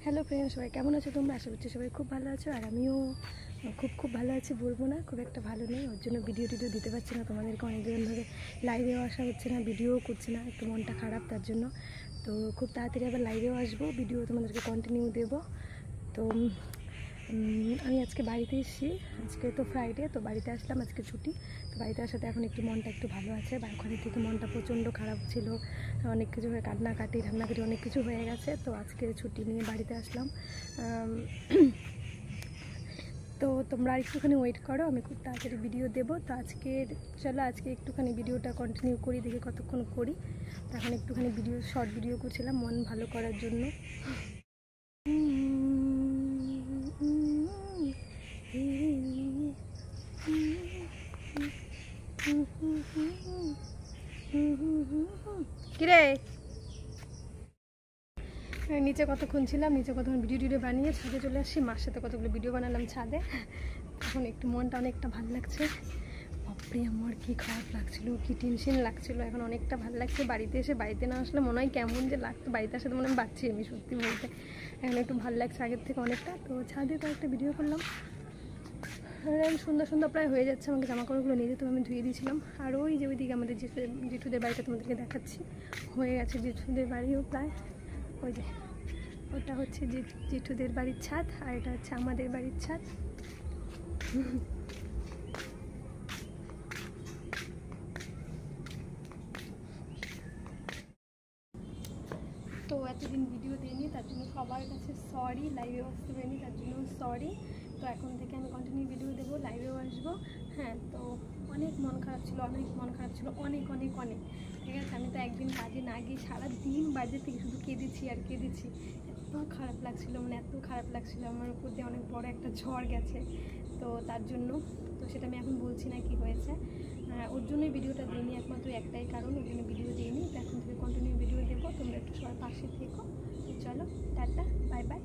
Hello friends, সবাই কেমন আছো তোমরা? আশা করছি সবাই খুব ভালো আছো। আর আমিও খুব ভালো আছি, বলবো না খুব একটা ভালো নেই। ওর জন্য ভিডিও দিতে পারছি না তোমাদেরকে। অনেকদিন ধরে লাইভেও আসা হচ্ছে না, ভিডিওও করছি না, একটু মনটা খারাপ তার জন্য। তো খুব তাড়াতাড়ি আবার লাইভেও আসবো, ভিডিও তোমাদেরকে কন্টিনিউ দেবো। তো আমি আজকে বাড়িতে এসেছি। আজকে তো ফ্রাইডে, তো বাড়িতে আসলাম, আজকে ছুটি। তো বাড়িতে আসাতে এখন একটু মনটা একটু ভালো আছে। ওখানে থেকে মনটা প্রচণ্ড খারাপ ছিল, অনেক কিছু হয়ে কান্নাকাটি অনেক কিছু হয়ে গেছে। তো আজকে ছুটি নিয়ে বাড়িতে আসলাম। তো তোমরা একটুখানি ওয়েট করো, আমি খুব তাড়াতাড়ি ভিডিও দেবো। তো চলো আজকে একটুখানি ভিডিওটা কন্টিনিউ করি, দেখি কতক্ষণ করি। তো এখন একটুখানি শর্ট ভিডিও করছিলাম মন ভালো করার জন্য। কিরে নিচে কতক্ষণ ছিলাম, নিচে কতক্ষণ ভিডিও বানিয়ে ছাদে চলে আসছি। মার সাথে কতগুলো ভিডিও বানালাম ছাদে। এখন একটু মনটা অনেকটা ভালো লাগছে। বাপরে আমার কি খারাপ লাগছিল, কি টেনশন লাগছিল, এখন অনেকটা ভালো লাগছে। বাড়িতে না আসলে মনে হয় কেমন যে লাগতো, বাড়িতে আসলে মনে হয় বাচ্চি আমি, সত্যি বলতে। এখন একটু ভালো লাগছে আগের থেকে অনেকটা। তো ছাদে তো একটা ভিডিও করলাম, সুন্দর প্রায় হয়ে যাচ্ছে। আমাকে জামাকাপড়গুলো নিয়ে যেতে আমি ধুয়ে দিয়েছিলাম। আর ওই যে ওইদিকে আমাদের জেঠুদের বাড়িটা তোমাদেরকে দেখাচ্ছি, হয়ে গেছে জেঠুদের বাড়িও প্রায়। ওই যে ওটা হচ্ছে জেঠুদের বাড়ির ছাদ, আর এটা হচ্ছে আমাদের বাড়ির ছাদ। তো এতদিন ভিডিও দিইনি, তার জন্য সবার কাছে সরি। লাইভেও আসতে পারিনি, তার জন্য সরি। তো এখন থেকে আমি কন্টিনিউ ভিডিও দেবো, লাইভেও আসবো। হ্যাঁ, তো অনেক মন খারাপ ছিল, অনেক ঠিক আছে। আমি তো একদিন কাজে না গিয়ে সারাদিন বাড়িতে থেকে শুধু কেঁদেছি আর কেঁদেছি। এত খারাপ লাগছিল, এত খারাপ লাগছিল। আমার উপর দিয়ে অনেক বড় একটা ঝড় গেছে, তো তার জন্য। তো সেটা আমি এখন বলছি না কি হয়েছে। ওর জন্যই ভিডিওটা দিইনি, একমাত্র একটাই কারণ, ওর জন্য ভিডিও দিইনি। তো এখন থেকে কন্টিনিউ ভিডিও দেবো, তোমরা একটু সবার পাশে থেকো। তো চলো, টাটা, বাই বাই।